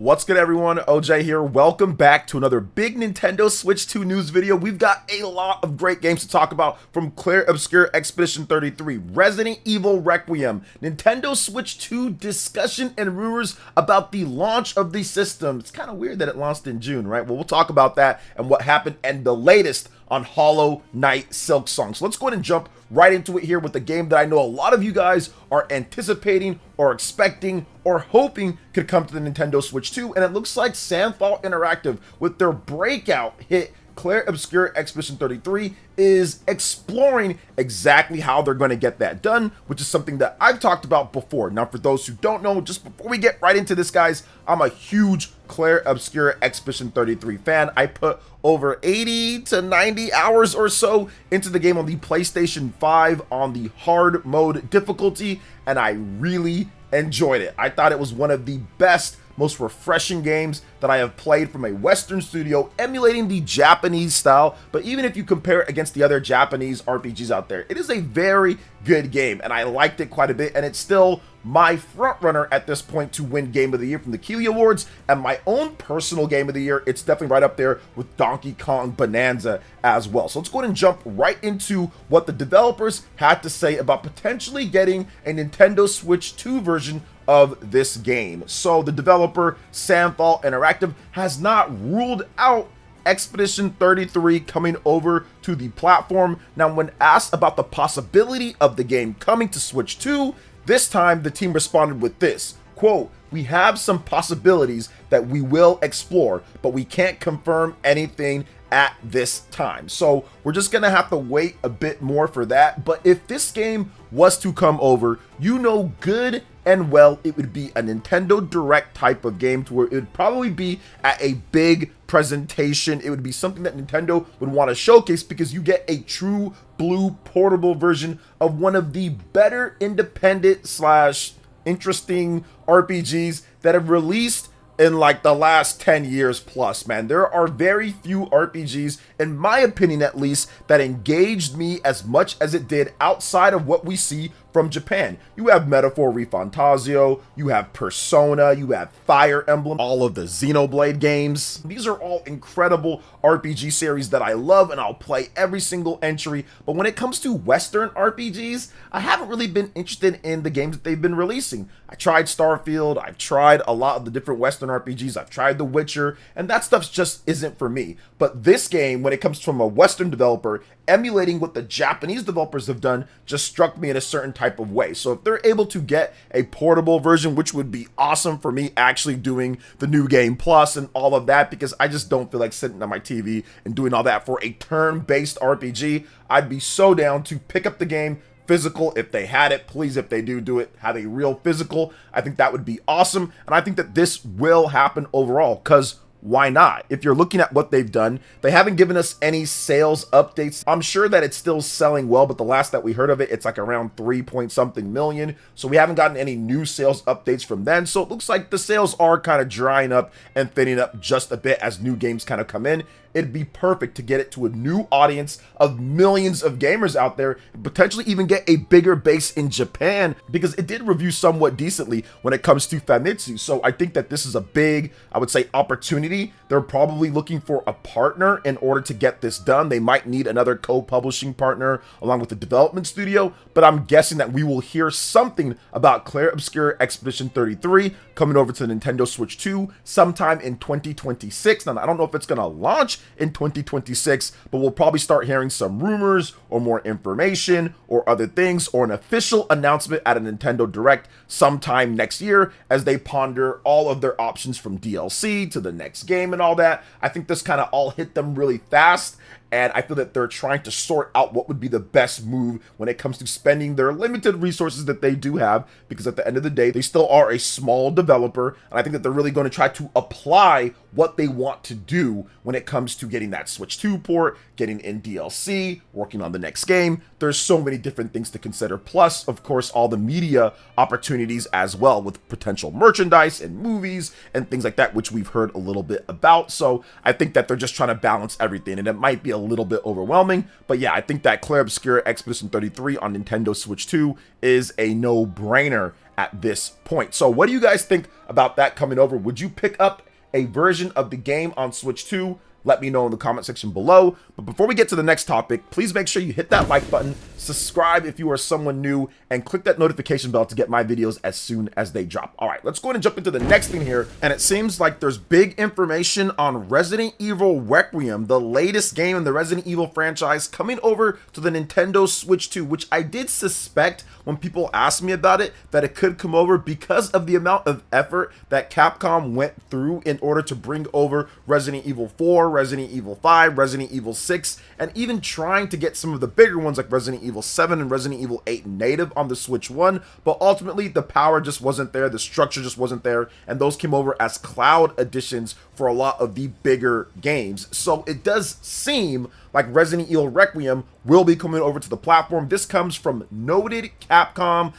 What's good, everyone? OJ here. Welcome back to another big Nintendo Switch 2 news video. We've got a lot of great games to talk about, from Clair Obscur Expedition 33, Resident Evil Requiem, Nintendo Switch 2 discussion and rumors about the launch of the system. It's kind of weird that it launched in June, right? Well, we'll talk about that and what happened and the latest on Hollow Knight Silksong. So let's go ahead and jump right into it here with the game that I know a lot of you guys are anticipating or expecting or hoping could come to the Nintendo Switch 2, and it looks like Santhal Interactive, with their breakout hit Clair Obscur Expedition 33, is exploring exactly how they're going to get that done, which is something that I've talked about before. Now, for those who don't know, just before we get right into this, guys, I'm a huge Clair Obscur Expedition 33 fan. I put over 80 to 90 hours or so into the game on the PlayStation 5 on the hard mode difficulty, and I really enjoyed it. I thought it was one of the best, most refreshing games that I have played from a Western studio emulating the Japanese style. But even if you compare it against the other Japanese RPGs out there, it is a very good game, and I liked it quite a bit, and it's still my front runner at this point to win Game of the Year from the Keighley Awards, and my own personal Game of the Year. It's definitely right up there with Donkey Kong Bonanza as well. So let's go ahead and jump right into what the developers had to say about potentially getting a Nintendo Switch 2 version of this game. So the developer, Santhal Interactive, has not ruled out Expedition 33 coming over to the platform. Now, when asked about the possibility of the game coming to Switch 2, this time the team responded with this, quote, "We have some possibilities that we will explore, but we can't confirm anything at this time." So we're just gonna have to wait a bit more for that. But if this game was to come over, you know good and well it would be a Nintendo Direct type of game, to where it would probably be at a big presentation. It would be something that Nintendo would want to showcase, because you get a true blue portable version of one of the better independent slash interesting RPGs that have released in like the last 10 years plus, man. There are very few RPGs, in my opinion at least, that engaged me as much as it did outside of what we see from Japan. You have Metaphor ReFantazio, you have Persona, you have Fire Emblem, all of the Xenoblade games. These are all incredible RPG series that I love, and I'll play every single entry. But when it comes to Western RPGs, I haven't really been interested in the games that they've been releasing. I tried Starfield, I've tried a lot of the different Western RPGs, I've tried The Witcher, and that stuff just isn't for me. But this game, when it comes from a Western developer, emulating what the Japanese developers have done, just struck me in a certain type of way. So if they're able to get a portable version, which would be awesome for me actually doing the New Game Plus and all of that, because I just don't feel like sitting on my TV and doing all that for a turn-based RPG, I'd be so down to pick up the game physical if they had it. Please, if they do it, have a real physical. I think that would be awesome, and I think that this will happen overall, because why not? If you're looking at what they've done, they haven't given us any sales updates. I'm sure that it's still selling well, but the last that we heard of it, it's like around 3 point something million. So we haven't gotten any new sales updates from then. So it looks like the sales are kind of drying up and thinning up just a bit as new games kind of come in. It'd be perfect to get it to a new audience of millions of gamers out there, and potentially even get a bigger base in Japan, because it did review somewhat decently when it comes to Famitsu. So I think that this is a big, I would say, opportunity. They're probably looking for a partner in order to get this done. They might need another co-publishing partner along with the development studio, but I'm guessing that we will hear something about Clair Obscur Expedition 33 coming over to the Nintendo Switch 2 sometime in 2026. Now, I don't know if it's going to launch in 2026, but we'll probably start hearing some rumors or more information or other things, or an official announcement at a Nintendo Direct sometime next year as they ponder all of their options, from DLC to the next game and all that. I think this kind of all hit them really fast, and I feel that they're trying to sort out what would be the best move when it comes to spending their limited resources that they do have, because at the end of the day, they still are a small developer, and I think that they're really going to try to apply what they want to do when it comes to getting that Switch 2 port, getting in DLC, working on the next game. There's so many different things to consider, plus, of course, all the media opportunities as well, with potential merchandise and movies and things like that, which we've heard a little bit about. So I think that they're just trying to balance everything, and it might be a little bit overwhelming, but yeah, I think that Clair Obscur Expedition 33 on Nintendo Switch 2 is a no-brainer at this point. So what do you guys think about that coming over? Would you pick up a version of the game on Switch 2? Let me know in the comment section below. But before we get to the next topic, please make sure you hit that like button, subscribe if you are someone new, and click that notification bell to get my videos as soon as they drop. All right, let's go ahead and jump into the next thing here. And it seems like there's big information on Resident Evil Requiem, the latest game in the Resident Evil franchise, coming over to the Nintendo Switch 2, which I did suspect when people asked me about it, that it could come over because of the amount of effort that Capcom went through in order to bring over Resident Evil 4, Resident Evil 5, Resident Evil 6, and even trying to get some of the bigger ones like Resident Evil 7 and Resident Evil 8 native on the Switch 1, but ultimately the power just wasn't there, the structure just wasn't there, and those came over as cloud editions for a lot of the bigger games. So it does seem like Resident Evil Requiem will be coming over to the platform. This comes from noted Capcom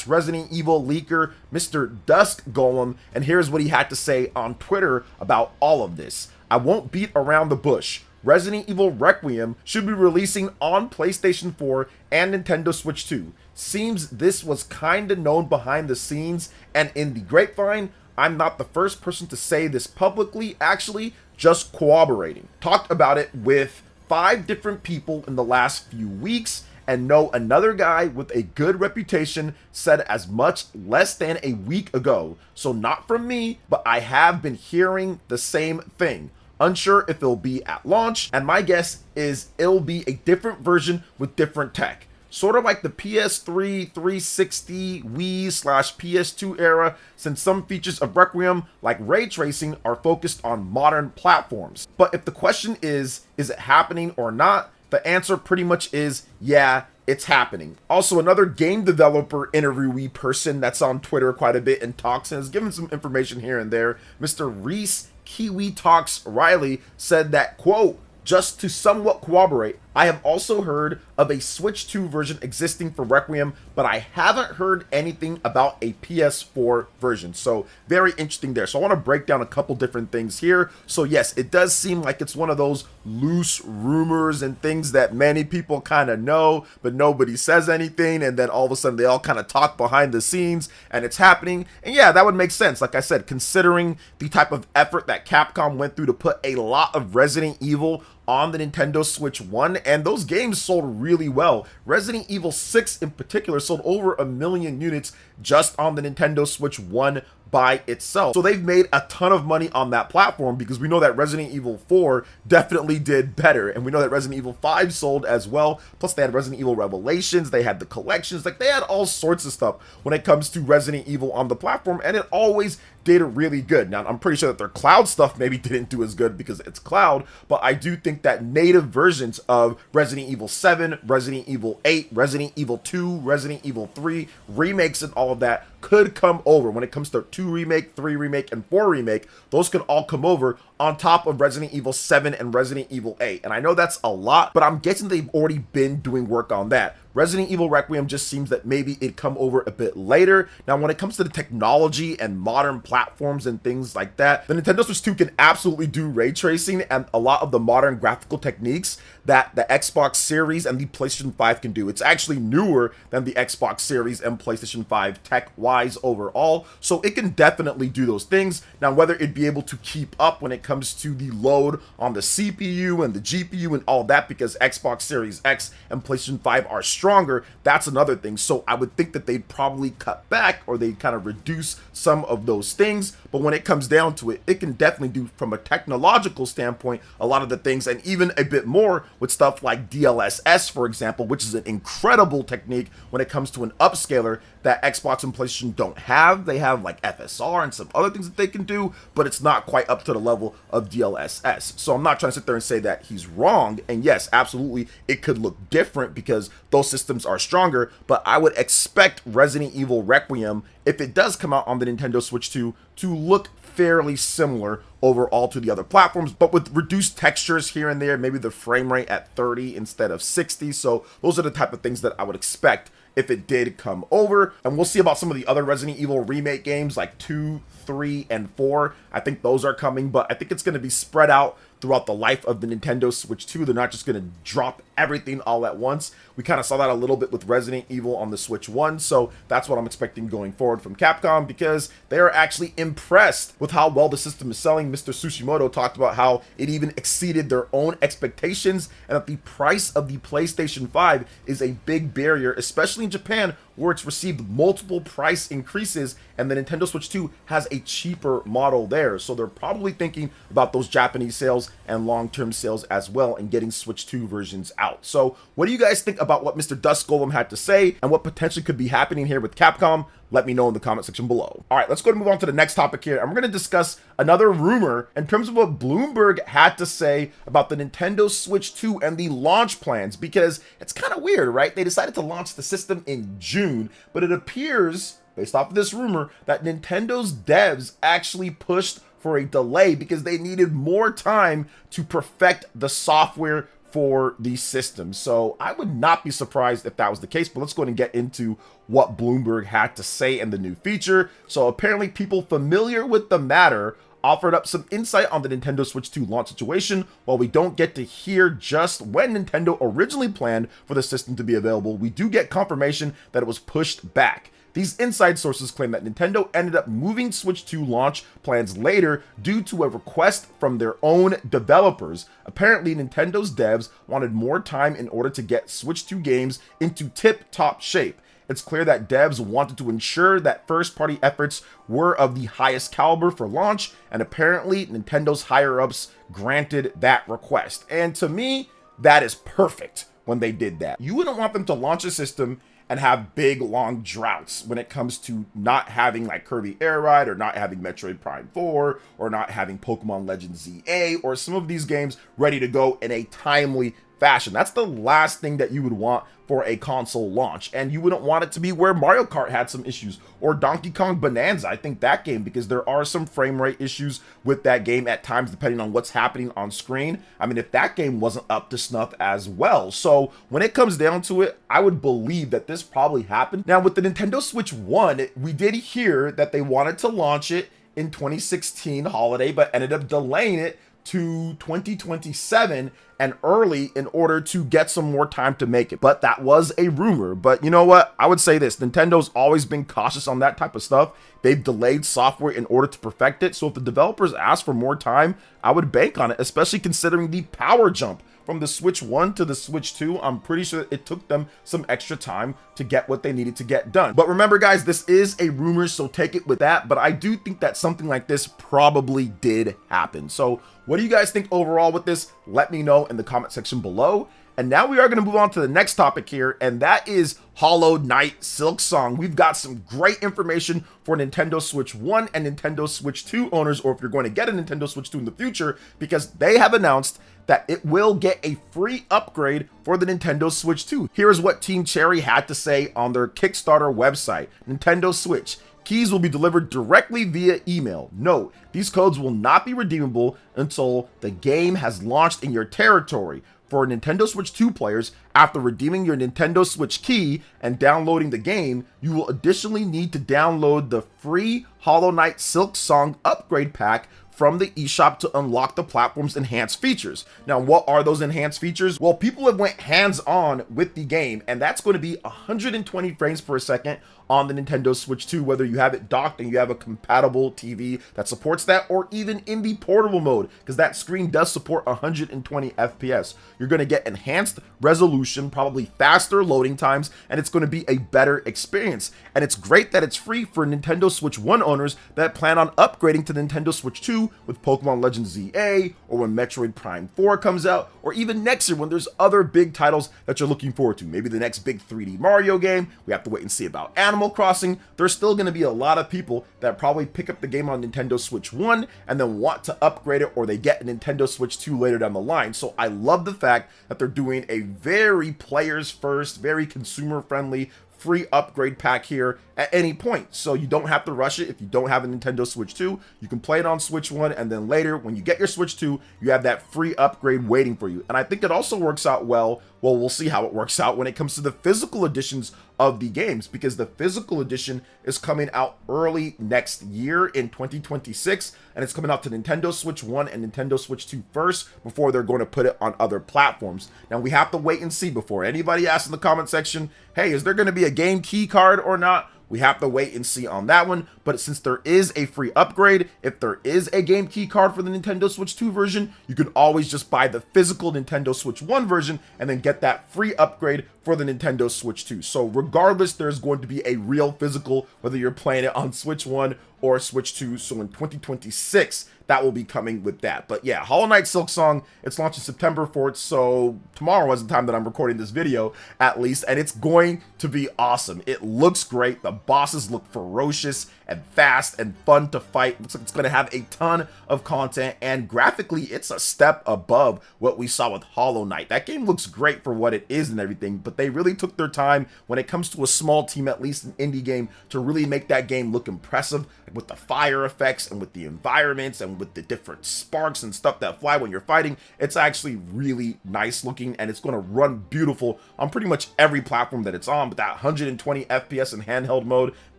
/ Resident Evil leaker, Mr. Dusk Golem, and here's what he had to say on Twitter about all of this. I won't beat around the bush. Resident Evil Requiem should be releasing on PlayStation 4 and Nintendo Switch 2. Seems this was kinda known behind the scenes and in the grapevine. I'm not the first person to say this publicly, actually, just corroborating. Talked about it with 5 different people in the last few weeks, and know another guy with a good reputation said as much less than a week ago. So not from me, but I have been hearing the same thing. Unsure if it'll be at launch, and my guess is it'll be a different version with different tech. Sort of like the PS3, 360, Wii / PS2 era, since some features of Requiem, like ray tracing, are focused on modern platforms. But if the question is it happening or not, the answer pretty much is, yeah, it's happening. Also, another game developer interviewee person that's on Twitter quite a bit and talks and has given some information here and there, Mr. Reese Kiwi Talks Riley, said that, quote, just to somewhat corroborate, I have also heard of a Switch 2 version existing for Requiem, but I haven't heard anything about a PS4 version. So very interesting there. So I want to break down a couple different things here. So yes, it does seem like it's one of those loose rumors and things that many people kind of know, but nobody says anything. And then all of a sudden they all kind of talk behind the scenes and it's happening. And yeah, that would make sense. Like I said, considering the type of effort that Capcom went through to put a lot of Resident Evil on the Nintendo Switch 1, and those games sold really well. Resident Evil 6 in particular sold over 1 million units just on the Nintendo Switch 1 by itself. So they've made a ton of money on that platform, because we know that Resident Evil 4 definitely did better, and we know that Resident Evil 5 sold as well. Plus they had Resident Evil Revelations, they had the collections, like they had all sorts of stuff when it comes to Resident Evil on the platform, and it always did really good. Now, I'm pretty sure that their cloud stuff maybe didn't do as good because it's cloud, but I do think that native versions of Resident Evil 7, Resident Evil 8, Resident Evil 2, Resident Evil 3, remakes and all of that could come over. When it comes to 2 remake, 3 remake, and 4 remake, those could all come over on top of Resident Evil 7 and Resident Evil 8. And I know that's a lot, but I'm guessing they've already been doing work on that. Resident Evil Requiem just seems that maybe it'd come over a bit later. Now, when it comes to the technology and modern platforms and things like that, the Nintendo Switch 2 can absolutely do ray tracing and a lot of the modern graphical techniques that the Xbox Series and the PlayStation 5 can do. It's actually newer than the Xbox Series and PlayStation 5 tech-wise overall, so it can definitely do those things. Now, whether it'd be able to keep up when it comes to the load on the CPU and the GPU and all that, because Xbox Series X and PlayStation 5 are stronger, that's another thing. So I would think that they'd probably cut back, or they'd kind of reduce some of those things. But when it comes down to it, it can definitely do, from a technological standpoint, a lot of the things, and even a bit more with stuff like DLSS, for example, which is an incredible technique when it comes to an upscaler that Xbox and PlayStation don't have. They have like FSR and some other things that they can do, but it's not quite up to the level of DLSS. So I'm not trying to sit there and say that he's wrong. And yes, absolutely, it could look different because those systems are stronger, but I would expect Resident Evil Requiem, if it does come out on the Nintendo Switch 2, to look fairly similar overall to the other platforms, but with reduced textures here and there, maybe the frame rate at 30 instead of 60. So those are the type of things that I would expect if it did come over. And we'll see about some of the other Resident Evil remake games like 2, 3, and 4. I think those are coming, but I think it's going to be spread out throughout the life of the Nintendo Switch 2. They're not just going to drop everything all at once. We kind of saw that a little bit with Resident Evil on the Switch 1, so that's what I'm expecting going forward from Capcom, because they are actually impressed with how well the system is selling. Mr. Tsushimoto talked about how it even exceeded their own expectations, and that the price of the PlayStation 5 is a big barrier, especially in Japan, where it's received multiple price increases, and the Nintendo Switch 2 has a cheaper model there. So they're probably thinking about those Japanese sales and long-term sales as well, and getting Switch 2 versions out. So what do you guys think about what Mr. Dusk Golem had to say, and what potentially could be happening here with Capcom? Let me know in the comment section below. All right, let's go and move on to the next topic here, and we're going to discuss another rumor in terms of what Bloomberg had to say about the Nintendo Switch 2 and the launch plans, because it's kind of weird, right? They decided to launch the system in June, but it appears, based off of this rumor, that Nintendo's devs actually pushed for a delay because they needed more time to perfect the software for the system. So I would not be surprised if that was the case, but let's go ahead and get into what Bloomberg had to say in the new feature. So apparently people familiar with the matter offered up some insight on the Nintendo Switch 2 launch situation. While we don't get to hear just when Nintendo originally planned for the system to be available, we do get confirmation that it was pushed back. These inside sources claim that Nintendo ended up moving Switch 2 launch plans later due to a request from their own developers. Apparently, Nintendo's devs wanted more time in order to get Switch 2 games into tip-top shape. It's clear that devs wanted to ensure that first-party efforts were of the highest caliber for launch, and apparently Nintendo's higher-ups granted that request. And to me, that is perfect when they did that. You wouldn't want them to launch a system and have big, long droughts when it comes to not having like Kirby Air Ride, or not having Metroid Prime 4, or not having Pokemon Legends ZA, or some of these games ready to go in a timely fashion. That's the last thing that you would want for a console launch, and you wouldn't want it to be where Mario Kart had some issues, or Donkey Kong Bonanza. I think that game, because there are some frame rate issues with that game at times depending on what's happening on screen. I mean, if that game wasn't up to snuff as well. So when it comes down to it, I would believe that this probably happened. Now with the Nintendo Switch 1, we did hear that they wanted to launch it in 2016 holiday, but ended up delaying it to 2027 and early in order to get some more time to make it. But that was a rumor. But you know what? I would say this: Nintendo's always been cautious on that type of stuff. They've delayed software in order to perfect it. So if the developers ask for more time, I would bank on it, especially considering the power jump from the Switch 1 to the Switch 2. I'm pretty sure it took them some extra time to get what they needed to get done. But remember guys, this is a rumor, so take it with that. But I do think that something like this probably did happen. So what do you guys think overall with this? Let me know in the comment section below. And now we are going to move on to the next topic here, and that is Hollow Knight Silksong. We've got some great information for Nintendo Switch 1 and Nintendo Switch 2 owners, or if you're going to get a Nintendo Switch 2 in the future, because they have announced that it will get a free upgrade for the Nintendo Switch 2. Here's what Team Cherry had to say on their Kickstarter website. Nintendo Switch. Keys will be delivered directly via email. Note, these codes will not be redeemable until the game has launched in your territory. For Nintendo Switch 2 players, after redeeming your Nintendo Switch key and downloading the game, you will additionally need to download the free Hollow Knight Silksong upgrade pack from the eShop to unlock the platform's enhanced features. Now, what are those enhanced features? Well, people have went hands-on with the game, and that's going to be 120 frames per second on the Nintendo Switch 2, whether you have it docked and you have a compatible TV that supports that, or even in the portable mode, because that screen does support 120 FPS. You're going to get enhanced resolution, probably faster loading times, and it's going to be a better experience. And it's great that it's free for Nintendo Switch 1 owners that plan on upgrading to Nintendo Switch 2 with Pokemon Legends ZA, or when Metroid Prime 4 comes out, or even next year when there's other big titles that you're looking forward to. Maybe the next big 3D Mario game. We have to wait and see about Animal Crossing. There's still going to be a lot of people that probably pick up the game on Nintendo Switch 1 and then want to upgrade it, or they get a Nintendo Switch 2 later down the line. So I love the fact that they're doing a very players first, very consumer friendly free upgrade pack here at any point. So you don't have to rush it. If you don't have a Nintendo Switch 2, you can play it on Switch 1, and then later when you get your Switch 2, you have that free upgrade waiting for you. And I think it also works out well. Well, we'll see how it works out when it comes to the physical editions of the games, because the physical edition is coming out early next year in 2026, and it's coming out to Nintendo Switch 1 and Nintendo Switch 2 first before they're going to put it on other platforms. Now we have to wait and see before anybody asks in the comment section, hey, is there going to be a game key card or not? We have to wait and see on that one, but since there is a free upgrade, if there is a game key card for the Nintendo Switch 2 version, you can always just buy the physical Nintendo Switch 1 version and then get that free upgrade for the Nintendo Switch 2. So regardless, there's going to be a real physical, whether you're playing it on Switch 1 or Switch 2. So in 2026, that will be coming with that. But yeah, Hollow Knight Silksong, it's launching September 4th, so tomorrow is the time that I'm recording this video, at least, and it's going to be awesome. It looks great. The bosses look ferocious and fast and fun to fight. Looks like it's going to have a ton of content, and graphically, it's a step above what we saw with Hollow Knight. That game looks great for what it is and everything, but they really took their time when it comes to a small team, at least an indie game, to really make that game look impressive with the fire effects and with the environments and with the different sparks and stuff that fly when you're fighting. It's actually really nice looking, and it's going to run beautiful on pretty much every platform that it's on. But that 120 FPS in handheld mode,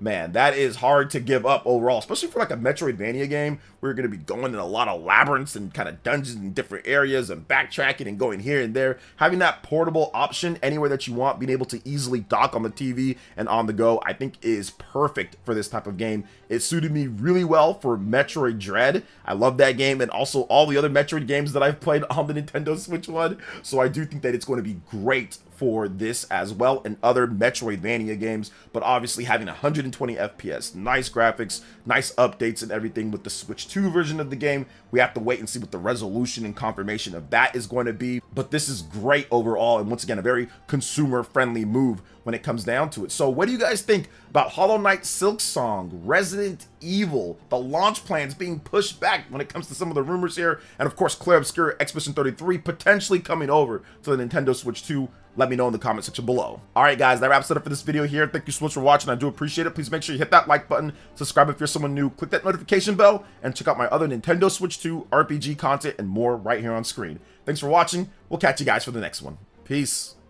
man, that is hard to give up overall, especially for like a Metroidvania game where you're going to be going in a lot of labyrinths and kind of dungeons in different areas and backtracking and going here and there. Having that portable option anywhere that you want, being able to easily dock on the TV and on the go, I think is perfect for this type of game. It suited me really well for Metroid Dread. I love that game, and also all the other Metroid games that I've played on the Nintendo Switch 1. So I do think that it's going to be great for this as well and other Metroidvania games. But obviously having 120 FPS, nice graphics, nice updates and everything with the Switch 2 version of the game, we have to wait and see what the resolution and confirmation of that is going to be. But this is great overall, and once again, a very consumer friendly move when it comes down to it. So what do you guys think about Hollow Knight Silksong, Resident Evil, the launch plans being pushed back when it comes to some of the rumors here, and of course Clair Obscur Expedition 33 potentially coming over to the Nintendo Switch 2? Let me know in the comment section below. Alright guys, that wraps it up for this video here. Thank you so much for watching. I do appreciate it. Please make sure you hit that like button, subscribe if you're someone new, click that notification bell, and check out my other Nintendo Switch 2 RPG content and more right here on screen. Thanks for watching. We'll catch you guys for the next one. Peace.